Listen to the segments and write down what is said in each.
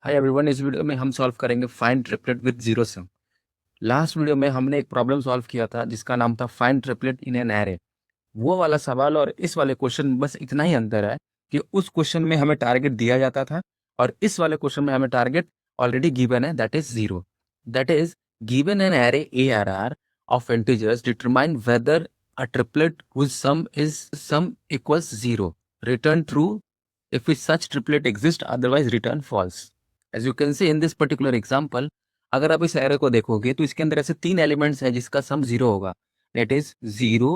Hi everyone, इस video में हम सॉल्व करेंगे find triplet with zero sum. Last video में हमने एक प्रॉब्लम सॉल्व किया था जिसका नाम था find triplet in an array. वो वाला सवाल और इस वाले क्वेश्चन में बस इतना ही अंतर है कि उस क्वेश्चन में हमें टारगेट दिया जाता था और इस वाले क्वेश्चन में हमें टारगेट ऑलरेडी गिवन है, that is zero. That is given an array ARR of integers, determine whether a triplet whose sum equals zero, return true if such triplet exists, otherwise return false. As you can see in this particular example, अगर आप इस array को देखोगे तो इसके अंदर ऐसे तीन एलिमेंट्स हैं जिसका सम जीरो होगा, दैट इज जीरो,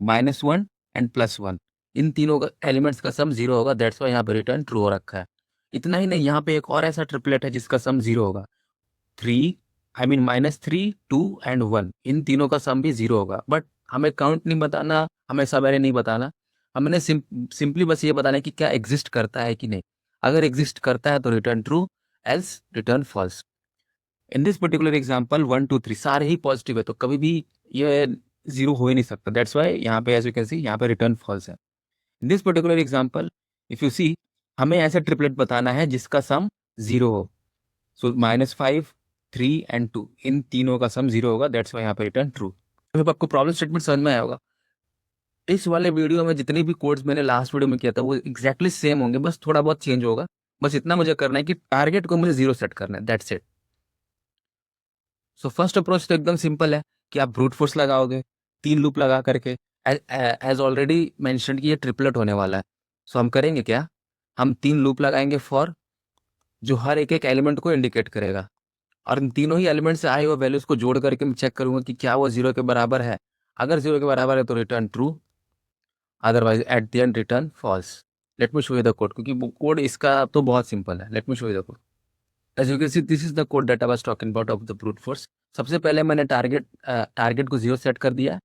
-1 एंड +1। इन तीनों एलिमेंट्स का सम जीरो होगा, दैट्स वाई यहाँ पे रिटर्न ट्रू हो रखा है। इतना ही नहीं, यहाँ पे एक और ऐसा ट्रिपलेट है जिसका सम जीरो होगा, 3, आई मीन -3, 2 एंड 1। इन तीनों का सम भी जीरो होगा, बट हमें काउंट नहीं बताना, हमें सब एरे नहीं बताना, हमने सिंपली बस ये बताना है कि क्या एग्जिस्ट करता है कि नहीं। अगर एग्जिस्ट करता है तो return true, else return false. In this particular example 1 2 3 सारे ही पॉजिटिव है, तो कभी भी ये जीरो हो ही नहीं सकता, दैट्स वाई यहाँ पे एज यू कैन सी यहाँ पे रिटर्न फॉल्स है। In this particular example if you see, हमें ऐसा ट्रिपलेट बताना है जिसका सम जीरो हो। सो -5, 3 एंड 2, इन तीनों का सम जीरो होगा, दैट्स वाई यहाँ पे रिटर्न ट्रू। अब आपको प्रॉब्लम स्टेटमेंट समझ में आया होगा। इस वाले वीडियो में जितनी भी कोड्स मैंने लास्ट वीडियो में किया था वो एग्जैक्टली सेम होंगे, बस थोड़ा बहुत चेंज होगा। बस इतना मुझे करना है कि टारगेट को मुझे जीरो सेट करना है, that's it. So first approach तो एकदम सिंपल है कि आप ब्रूट फोर्स लगाओगे, तीन लूप लगा करके। एज ऑलरेडी मेंशन कि ये ट्रिपलेट होने वाला है, सो हम करेंगे क्या, हम तीन लूप लगाएंगे फॉर जो हर एक एक एलिमेंट को इंडिकेट करेगा, और इन तीनों ही एलिमेंट से आए हुए वैल्यूज को जोड़ करके मैं चेक करूंगा कि क्या वो जीरो के बराबर है। अगर जीरो के बराबर है तो return true, otherwise at the end return false. Let me show you the code, क्योंकि कोड इसका तो बहुत सिंपल है। Let me show you the code. As you can see this is the code that I was talking about of the brute force. सबसे पहले मैंने target को zero set कर दिया है,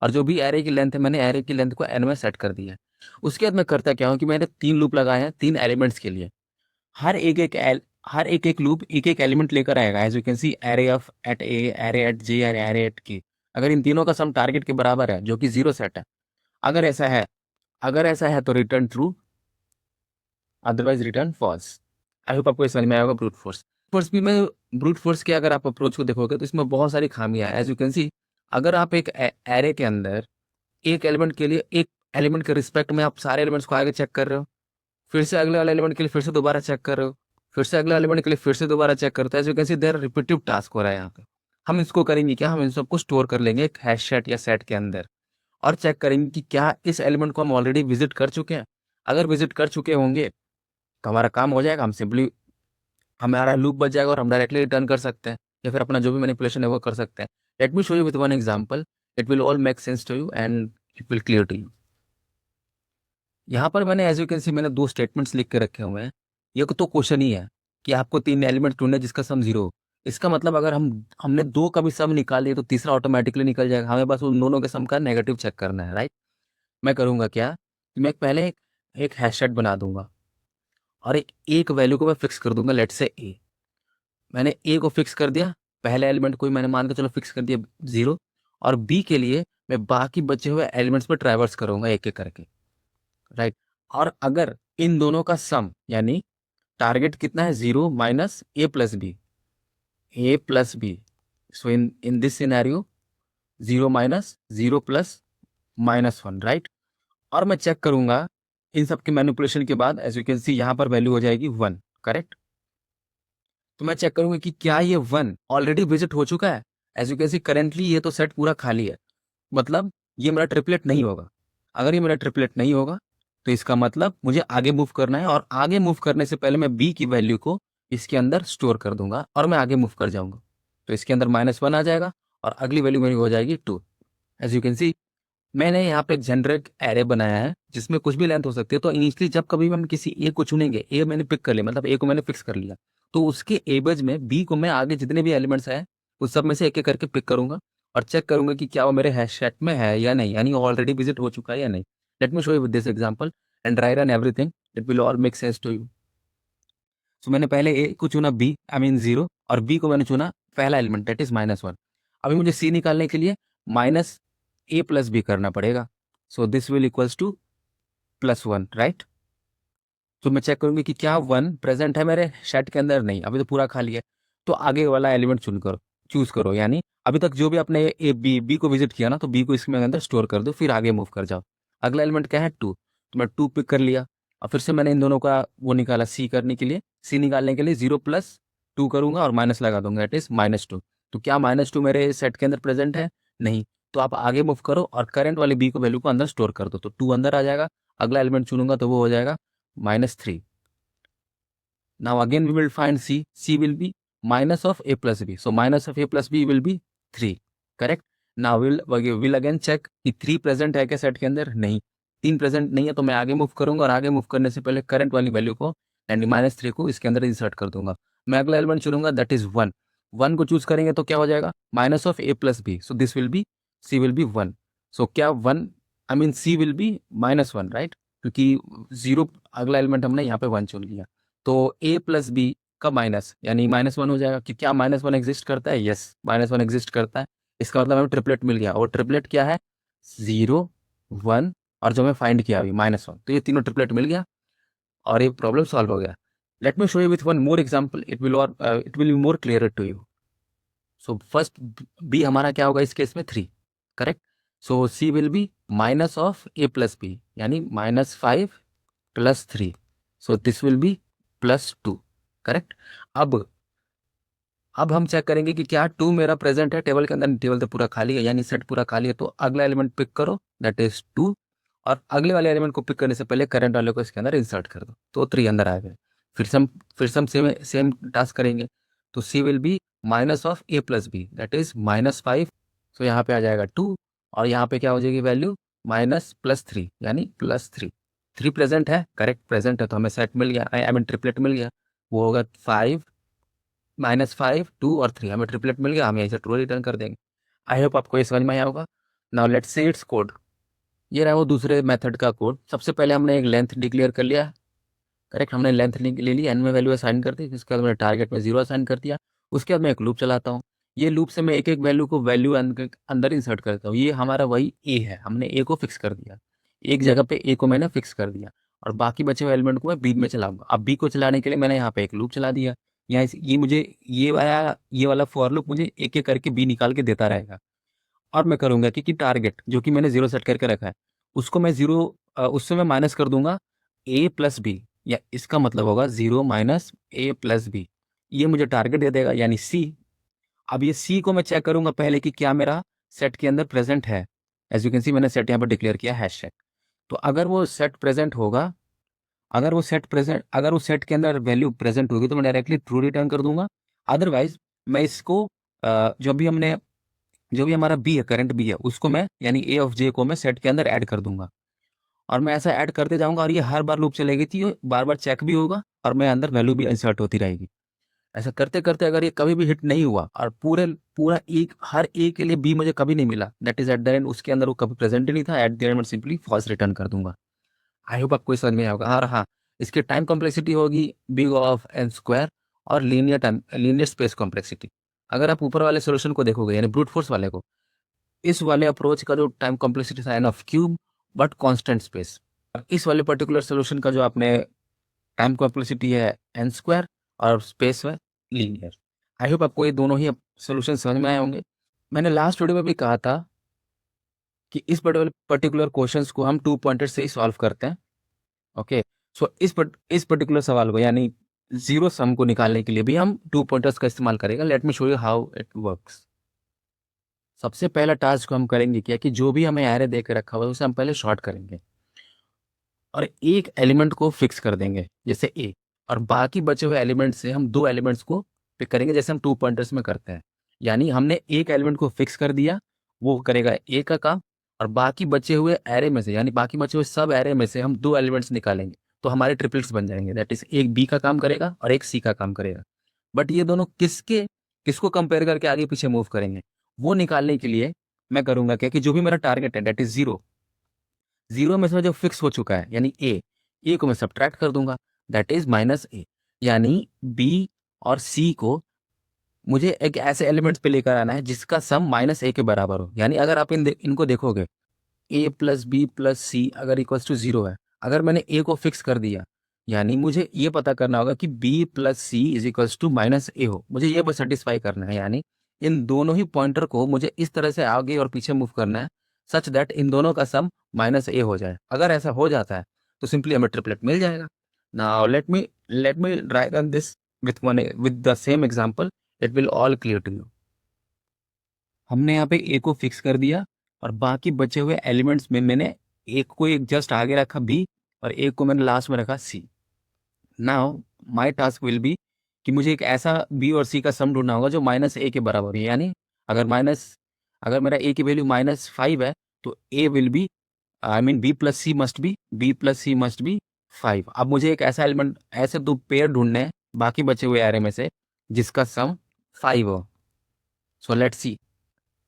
और जो भी एरे की लेंथ है मैंने एरे की लेंथ को एन में सेट कर दिया है। उसके बाद मैं करता क्या हूँ कि मैंने तीन लूप लगाए हैं तीन एलिमेंट्स के लिए। हर एक एक हर एक एक लूप एक एक एलिमेंट लेकर आएगा। As you can see array of at A, array at J, array at K. अगर इन तीनों का सम टारगेट के बराबर है जो कि जीरो सेट है, अगर ऐसा है अगर ऐसा है तो return true, otherwise return false. I hope आपको ये समझ में आएगा ब्रूट फोर्स। फोर्स भी में ब्रूट फोर्स के अगर आप अप्रोच को देखोगे तो इसमें बहुत सारी खामियां हैं। एज यू कैन सी, अगर आप एक एरे के अंदर एक एलिमेंट के लिए एक एलिमेंट के रिस्पेक्ट में आप सारे एलिमेंट्स को आगे चेक कर रहे हो, फिर से अगले वाले एलिमेंट के लिए फिर से दोबारा चेक कर रहे हो, फिर से अगले एलिमेंट के लिए फिर से दोबारा चेक करते हैं, as you can see there repetitive task हो रहा है यहाँ पे। हम इसको करेंगे क्या, हम इन सबको स्टोर कर लेंगे एक हैश सेट या सेट के अंदर, और चेक करेंगे कि क्या इस एलिमेंट को हम ऑलरेडी विजिट कर चुके हैं। अगर विजिट कर चुके होंगे तो हमारा काम हो जाएगा, हम सिंपली हमारा लूप बच जाएगा और हम डायरेक्टली रिटर्न कर सकते हैं, या फिर अपना जो भी मैनिपुलेशन है वो कर सकते हैं। Let me show you with one example, it will all make sense to you and it will clear to you. यहाँ पर मैंने एज यू कैन सी मैंने दो स्टेटमेंट्स लिख के रखे हुए हैं। ये तो क्वेश्चन ही है कि आपको तीन एलिमेंट ढूंढना है जिसका सम जीरो हो। इसका मतलब अगर हमने दो का भी सम निकाल लिया तो तीसरा ऑटोमेटिकली निकल जाएगा, हमें बस उन दोनों के सम का नेगेटिव चेक करना है, राइट। मैं करूँगा क्या कि मैं पहले एक हैश सेट बना दूंगा, और एक वैल्यू को मैं फिक्स कर दूंगा, लेट से ए। मैंने ए को फिक्स कर दिया, पहले एलिमेंट को ही मैंने मान के चलो फिक्स कर दिया जीरो, और बी के लिए मैं बाकी बचे हुए एलिमेंट्स पर ट्रैवर्स करूंगा एक एक करके, राइट। और अगर इन दोनों का सम, यानी टारगेट कितना है, zero minus A plus B, so in in this scenario zero minus zero plus -1, right. और मैं चेक करूंगा इन सब के मैनिपुलेशन के बाद, एज यू कैन सी यहाँ पर वैल्यू हो जाएगी 1, करेक्ट। तो मैं चेक करूंगा कि क्या ये 1 ऑलरेडी विजिट हो चुका है। As you can see currently ये तो सेट पूरा खाली है, मतलब ये मेरा ट्रिपलेट नहीं होगा। अगर ये मेरा ट्रिपलेट नहीं होगा तो इसका मतलब मुझे आगे मूव करना है, और आगे मूव करने से पहले मैं बी की वैल्यू को इसके अंदर स्टोर कर दूंगा और मैं आगे मूव कर जाऊंगा। तो इसके अंदर -1 आ जाएगा और अगली वैल्यू मेरी हो जाएगी 2। एज यू कैन सी मैंने यहाँ पे एक जेनरिक एरे बनाया है जिसमें कुछ भी लेंथ हो सकती है। तो इनिशियली जब कभी भी हम किसी ए को चुनेंगे, ए मैंने पिक कर लिया, मतलब ए को मैंने फिक्स कर लिया, तो उसके एवज में बी को मैं आगे जितने भी एलिमेंट्स हैं उस सब में से एक एक करके पिक करूंगा, और चेक करूंगा कि क्या वो मेरे हैश सेट में है या नहीं, यानी ऑलरेडी विजिट हो चुका है या नहीं। Let me show you with this example and right and everything, it will all make sense to you. So मैंने पहले ए को चुना, बी आई मीन जीरो, और बी को मैंने चुना पहला एलिमेंट, दैट इज -1। अभी मुझे सी निकालने के लिए माइनस ए प्लस बी करना पड़ेगा, so this will equals to +1, right. तो मैं चेक करूंगी कि क्या 1 प्रेजेंट है मेरे सेट के अंदर, नहीं, अभी तो पूरा खाली है। तो आगे वाला एलिमेंट चूज करो, यानी अभी तक जो भी आपने ए बी को विजिट किया ना, तो बी को इसमें अंदर स्टोर कर दो, फिर आगे मूव कर जाओ। अगला एलिमेंट क्या है, 2, तो मैं 2 पिक कर लिया, और फिर से मैंने इन दोनों का वो निकाला, सी करने के लिए, सी निकालने के लिए 0+2 करूंगा और माइनस लगा दूंगा, इट इज -2। तो क्या -2 मेरे सेट के अंदर प्रेजेंट है, नहीं। तो आप आगे मूव करो और करंट वाले बी को वैल्यू को अंदर स्टोर कर दो, तो 2 अंदर आ जाएगा। अगला एलिमेंट चुनूंगा तो वो हो जाएगा -3। Now again we will find C. C will be minus of A plus B. So minus of A plus B will be 3. Correct? Now we'll again check कि 3 प्रेजेंट है क्या सेट के अंदर, नहीं। 3 प्रेजेंट नहीं है, तो मैं आगे मूव करूंगा और आगे मूव करने से पहले करंट वाली वैल्यू को यानी -3 को इसके अंदर इंसर्ट कर दूंगा। मैं अगला एलिमेंट चुनूंगा, दैट इज 1। 1 को चूज करेंगे तो क्या हो जाएगा, minus of A plus B, so this will be C will be 1। So क्या 1 I mean C will be -1, right, क्योंकि 0 अगला एलिमेंट हमने यहाँ पे 1 चुन लिया। तो A प्लस बी का माइनस यानी -1 हो जाएगा कि क्या -1 एग्जिस्ट करता है, यस, -1 एग्जिस्ट करता है। इसका मतलब हमें ट्रिपलेट मिल गया, और ट्रिपलेट क्या है, 0, 1 और जो मैं फाइंड किया अभी -1, तो ये तीनों ट्रिपलेट मिल गया और ये प्रॉब्लम सॉल्व हो गया। Let me show you with one more example, it will be more clear to you. So first B हमारा क्या होगा इस केस में, 3, correct. So C will be minus of A plus B यानी -5 + 3, so this will be +2, correct. अब हम check करेंगे कि क्या 2 मेरा प्रेजेंट है टेबल के अंदर, टेबल तो पूरा खाली है यानी सेट पूरा खाली है। तो अगला एलिमेंट पिक करो, दैट इज 2, और अगले वाले एलिमेंट को पिक करने से पहले करंट वाले को इसके अंदर इंसर्ट कर दो, तो 3 अंदर आ गए। फिर से हम सेम टास्क करेंगे। तो C will be minus of A plus B, that is -5, so यहाँ पे आ जाएगा 2, और यहाँ पे क्या हो जाएगी वैल्यू, -+3 यानी +3। 3 प्रेजेंट है, करेक्ट, प्रेजेंट है, तो हमें सेट मिल गया, आई मीन ट्रिपलेट मिल गया। वो होगा 5, -5, 2 और 3, हमें ट्रिपलेट मिल गया, हम यहीं से ट्रू रिटर्न कर देंगे। आई होप आपको ये समझ में आया होगा। Now let's see it's code. ये रहा वो दूसरे मेथड का कोड। सबसे पहले हमने एक लेंथ डिक्लेयर कर लिया, करेक्ट, हमने लेंथ ले ली, एन में वैल्यू असाइन कर दी, उसके बाद मैंने टारगेट में 0 असाइन कर दिया। उसके बाद मैं एक लूप चलाता हूँ, ये लूप से मैं एक एक वैल्यू को वैल्यू अंदर इंसर्ट करता हूँ। ये हमारा वही ए है, हमने ए को फिक्स कर दिया, एक जगह पे ए को मैंने फिक्स कर दिया, और बाकी बचे हुए एलिमेंट को मैं बी में चलाऊंगा। अब बी को चलाने के लिए मैंने यहाँ पे एक लूप चला दिया, यहाँ ये मुझे ये वाला फॉर लूप मुझे एक एक करके बी निकाल के देता रहेगा। और मैं करूंगा कि टारगेट जो कि मैंने 0 सेट करके रखा है, उसको मैं 0, उससे मैं माइनस कर दूंगा A प्लस बी, या इसका मतलब होगा 0 माइनस A प्लस बी, ये मुझे टारगेट दे देगा यानी C। अब ये C को मैं चेक करूंगा पहले कि क्या मेरा सेट के अंदर प्रेजेंट है। एज यू कैन सी मैंने सेट यहाँ पर डिक्लेयर किया हैश सेट। तो अगर वो सेट प्रेजेंट होगा, अगर वो सेट के अंदर वैल्यू प्रेजेंट होगी तो मैं डायरेक्टली ट्रू रिटर्न कर दूंगा। अदरवाइज मैं इसको जो भी हमारा बी है, करंट बी है, उसको मैं यानी ए ऑफ जे को मैं सेट के अंदर ऐड कर दूंगा, और मैं ऐसा ऐड करते जाऊंगा, और ये हर बार लूप चलेगी थी, बार बार चेक भी होगा और मैं अंदर वैल्यू भी इंसर्ट होती रहेगी। ऐसा करते करते अगर ये कभी भी हिट नहीं हुआ और पूरा एक हर ए के लिए बी मुझे कभी नहीं मिला, that is eight the and उसके अंदर वो कभी प्रेजेंट ही नहीं था, एट द एंड मैं सिंपली फॉल्स रिटर्न कर दूंगा। आई होप आपको समझ में आएगा। और हाँ, इसकी टाइम कॉम्प्लेक्सिटी होगी बिग ऑफ एन स्क्वायर, और लीनियर स्पेस कॉम्प्लेक्सिटी। अगर आप ऊपर वाले सोल्यूशन को देखोगे यानी ब्रूट फोर्स वाले को, इस वाले अप्रोच का जो टाइम कॉम्प्लेक्सिटी था n of cube but constant space, इस वाले पर्टिकुलर सोल्यूशन का जो आपने टाइम कॉम्प्लेक्सिटी है एन स्क्वायर और स्पेस है लीनियर। आई होप आपको ये दोनों ही सोल्यूशन समझ में आए होंगे। मैंने लास्ट वीडियो में भी कहा था कि इस पर्टिकुलर क्वेश्चंस को हम 2 पॉइंटर से ही सॉल्व करते हैं। ओके, सो इस पर्टिकुलर सवाल को यानी 0 सम को निकालने के लिए भी हम 2 पॉइंटर्स का इस्तेमाल करेंगे। Late me show you how it works. सबसे पहला टास्क हम करेंगे क्या कि जो भी हमें एरे दे के रखा हुआ है उसे हम पहले शॉर्ट करेंगे और एक एलिमेंट को फिक्स कर देंगे जैसे ए, और बाकी बचे हुए एलिमेंट से हम 2 एलिमेंट्स को पिक करेंगे जैसे हम 2 पॉइंटर्स में करते हैं। यानी हमने एक एलिमेंट को फिक्स कर दिया, वो करेगा ए का काम, और बाकी बचे हुए एरे में से यानी बाकी बचे हुए सब एरे में से हम 2 एलिमेंट्स निकालेंगे, तो हमारे ट्रिपलेट्स बन जाएंगे। दैट इज एक बी का काम करेगा और एक सी का काम करेगा। बट ये दोनों किसको कंपेयर करके आगे पीछे मूव करेंगे, वो निकालने के लिए मैं करूंगा क्या कि जो भी मेरा टारगेट है दैट इज 0 में से जो फिक्स हो चुका है यानी ए को मैं सब्ट्रैक्ट कर दूंगा, दैट इज -a, यानी बी और सी को मुझे एक ऐसे एलिमेंट्स पे लेकर आना है जिसका सम -a के बराबर हो। यानी अगर आप इनको देखोगे, a प्लस बी प्लस सी अगर इक्वल्स टू 0 है, अगर मैंने a को फिक्स कर दिया यानी मुझे ये पता करना होगा कि B plus C is equals to minus A हो, मुझे ये बस सेटिस्फाई करना है। यानी इन दोनों ही पॉइंटर को मुझे इस तरह से आगे और पीछे मूव करना है सच दैट इन दोनों का सम माइनस ए हो जाए। अगर ऐसा हो जाता है तो सिंपली हमें ट्रिपलेट मिल जाएगा। Now let me write on this with the same example, it will all clear to you. हमने यहाँ पे ए को फिक्स कर दिया और बाकी बचे हुए एलिमेंट्स में मैंने एक को एक जस्ट आगे रखा बी और एक को मैंने लास्ट में रखा C. Now my task will be कि मुझे एक ऐसा बी और सी का सम ढूंढना होगा जो माइनस ए के बराबर है। यानी अगर मेरा ए की वैल्यू -5 है तो A will be I mean B plus C must be 5। अब मुझे एक ऐसा एलिमेंट, ऐसे दो पेयर ढूंढने हैं बाकी बचे हुए एरे में से जिसका सम 5 हो। सो लेट्स सी,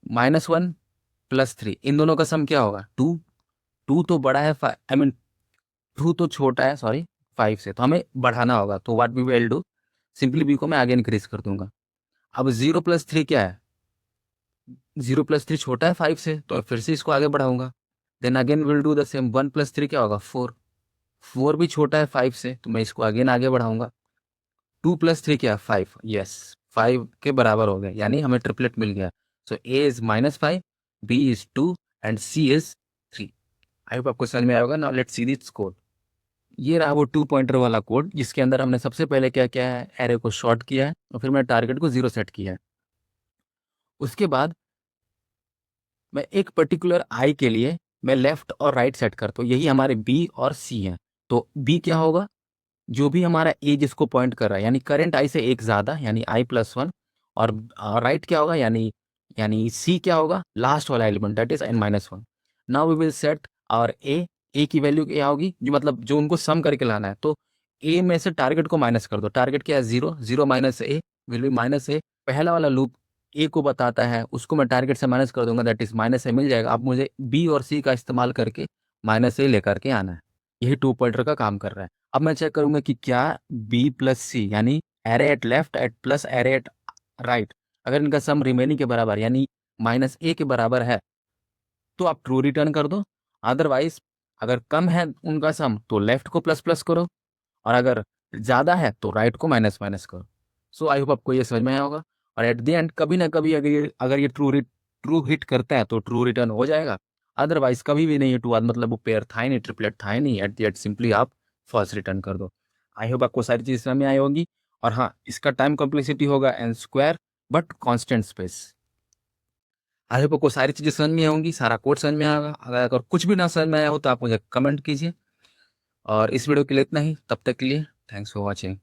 -1 + 3 इन दोनों का सम क्या होगा 2। 2 तो बड़ा है, आई मीन 2 तो छोटा है, सॉरी 5 से, तो हमें बढ़ाना होगा। तो what we will do, simply b को मैं आगे इंक्रीज कर दूंगा। अब 0 + 3 क्या है, 0 + 3 छोटा है 5 से, तो फिर से इसको आगे बढ़ाऊंगा। Then again will do the same, 1 + 3 क्या होगा 4। 4 भी छोटा है 5 से, तो मैं इसको अगेन आगे बढ़ाऊंगा। 2 + 3 क्या है 5, यस 5 के बराबर हो गया, यानी हमें ट्रिपलेट मिल गया। So A is -5, B is 2 and C is 3। I hope आपको समझ में आया होगा। Now let's see this code. ये रहा वो 2 पॉइंटर वाला कोड जिसके अंदर हमने सबसे पहले क्या किया है, एरे को शॉर्ट किया है और फिर मैंने टारगेट को 0 सेट किया है। उसके बाद मैं एक पर्टिकुलर आई के लिए मैं लेफ्ट और राइट सेट करता हूँ। यही हमारे बी और सी हैं। तो बी क्या होगा, जो भी हमारा ए जिसको पॉइंट कर रहा है, यानी करंट आई से एक ज़्यादा, यानी i+1। और राइट क्या होगा, यानी सी क्या होगा, लास्ट वाला element that is n-1। Now we will set और ए की वैल्यू क्या होगी, जो मतलब जो उनको सम करके लाना है। तो ए में से टारगेट को माइनस कर दो। टारगेट क्या है 0, 0 - ए विल बी -a। पहला वाला लूप ए को बताता है, उसको मैं टारगेट से माइनस कर दूंगा, दैट इज -a मिल जाएगा। अब मुझे बी और सी का इस्तेमाल करके -a लेकर के आना है। यही 2 पॉइंटर का काम कर रहा है। अब मैं चेक करूंगा कि क्या बी प्लस सी, यानी array at left at plus array at right, अगर इनका सम रिमेनिंग के बराबर यानी -a के बराबर है तो आप ट्रू रिटर्न कर दो। अदरवाइज अगर कम है उनका सम तो लेफ्ट को प्लस प्लस करो, और अगर ज़्यादा है तो राइट को माइनस माइनस करो। सो आई होप आपको ये समझ में आया होगा। और एट द एंड कभी ना कभी अगर ये ट्रू हिट करता है तो ट्रू रिटर्न हो जाएगा। अदरवाइज कभी भी नहीं ट्रू, मतलब वो पेयर था ही नहीं, ट्रिपलेट था ही नहीं, एट द एंड सिंपली आप फॉल्स रिटर्न कर दो। आई होप आपको सारी चीज़ समझ में आई होगी। और हाँ, इसका टाइम कॉम्प्लेक्सिटी होगा n² but constant space. I hope आपको सारी चीज़ें समझ में आएंगी, सारा कोड समझ में आएगा। अगर कुछ भी ना समझ में आया हो तो आप मुझे कमेंट कीजिए। और इस वीडियो के लिए इतना ही, तब तक के लिए थैंक्स फॉर वॉचिंग।